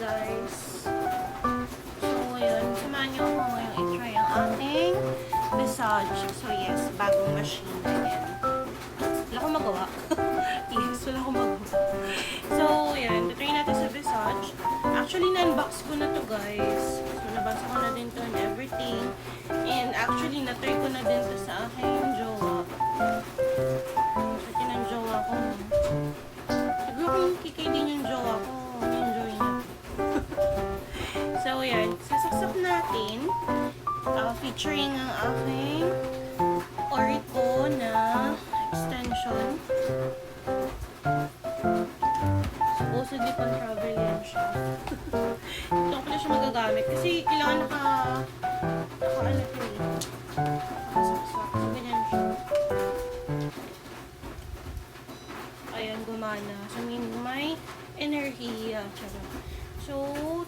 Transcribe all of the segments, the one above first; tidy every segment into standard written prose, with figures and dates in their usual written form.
guys. So, ayun. Samahan niyo ako ngayong i-try ang ating Visage. So, yes, bagong machine. Ayan. Wala akong magawa. Yes, wala akong magawa. So, ayan. Try natin sa Visage. Actually, na-unbox ko na to guys. So, nabasa ko na din to and everything. And actually, na-try ko na din to sa aking jowa. Sa ng jowa ko. Siguro kung kikay din yung jowa ko, enjoy niya. So, ayan. Sasaksak natin. Featuring ang aking Orico na extension. Supposedly pang travel yan siya. Ito ko pala siya magagamit. Kasi kailangan ano ito eh. Nakasaksak. So, ganyan siya. Ayan, gumana. So, may enerhiya. Charot. So,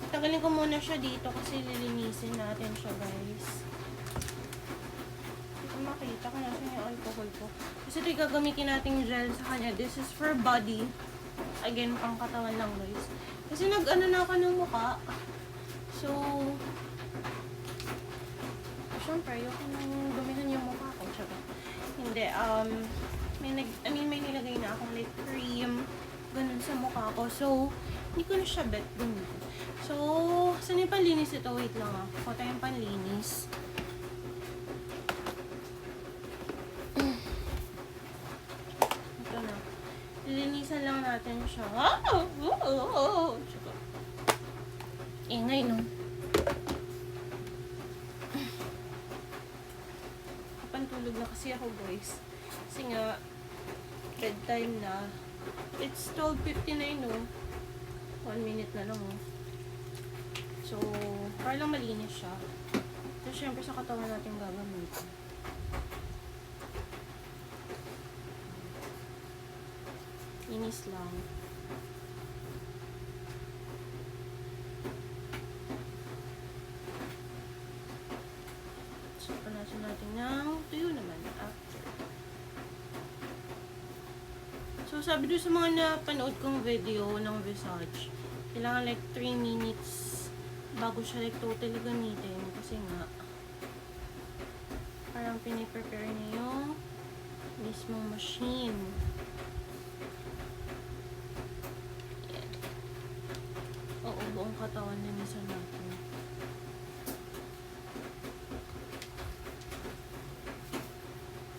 tagalin ko muna siya dito kasi lilinisin natin siya, guys. Hindi ko makita kung nasa yung alcohol ko. Kasi ito yung gagamitin natin gel sa kanya. This is for body. Again, pang katawan lang, guys. Kasi nag-ano na ako ng mukha. So, syempre, yung gumihan yung mukha ko. Tsaka, hindi, may nilagay na akong like cream, ganun sa mukha ko. So, hindi ko na siya bet ganun. So, saan yung panlinis ito? Wait lang ah. Kuha tayong panlinis. Ito na. Lilinisan lang natin siya. Ingay, no? Kapantulog na kasi ako, guys. Kasi nga, bedtime na. It's 12:59, no? 1 minute na lang, oh. So, para lang malinis siya. So, syempre sa katawan natin gagamitin. Linis lang. So, panasin natin ng tuyo naman after. So, sabi doon sa mga napanood kong video ng Visage, kailangan like 3 minutes bago siya like totally gamitin. Kasi nga, parang piniprepare niya yung mismong machine. Yan. Oo, buong katawan ninisan natin.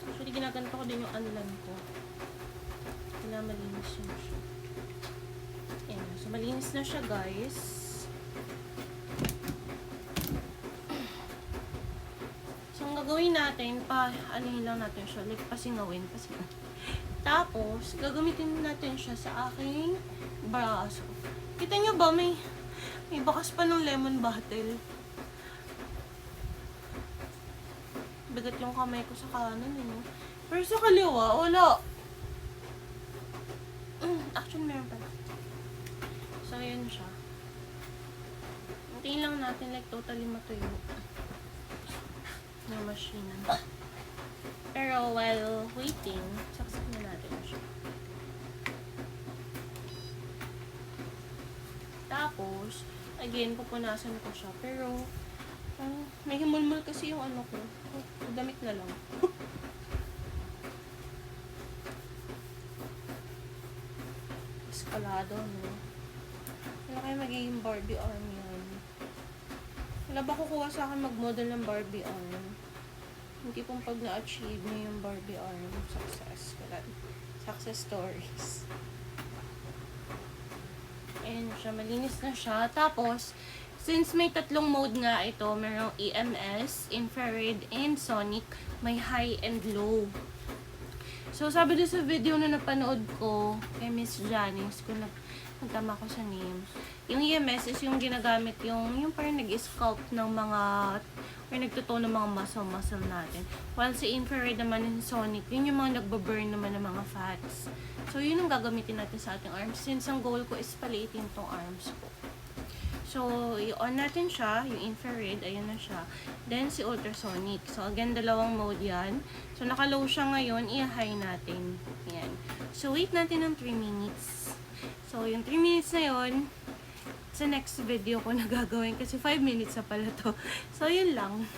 Actually, ginaganto ko din yung anlan ko. Kailangan malinis yun siya. Ayan. So, malinis na siya, guys. So, ang gagawin natin, anuhin lang natin siya. Like, pasingawin. Tapos, gagamitin natin siya sa aking braso. Kita nyo ba? May bakas pa ng lemon bottle. Bigat yung kamay ko sa kanan, eh. Pero sa kaliwa, wala. Actually, meron pala. So, ayan siya. Hintayin lang natin like totally matuyo ng machine. Pero while waiting, saksak na natin siya. Tapos, again, pupunasan ko siya. Pero, may himulmul kasi yung ano ko. Damit na lang. Eskalado, no? Wala kayo magiging Barbie arm yan. Wala ba kukuha sa akin mag-model ng Barbie arm? Hindi pong pag na-achieve niyo yung Barbie arm, success. Wala. Success stories. Ayan siya, malinis na siya. Tapos, since may tatlong mode nga ito, mayroong EMS, infrared, and sonic, may high and low. So, sabi doon sa video na napanood ko kay Miss Janice, kung nagtama ko sa name, yung EMS is yung ginagamit yung parang nag-sculpt ng mga, or nagtotoo ng mga muscle natin. While si infrared naman yung sonic, yun yung mga nagbaburn naman ng mga fats. So, yun ang gagamitin natin sa ating arms. Since ang goal ko is paliitin tong arms ko. So, i-on natin siya, yung infrared, ayun na siya. Then, si ultrasonic. So, again, dalawang mode yan. So, naka-low siya ngayon, i-high natin. Yan. So, wait natin ng 3 minutes. So, yung 3 minutes na yun, sa next video ko na gagawin kasi 5 minutes na pala to. So, yun lang.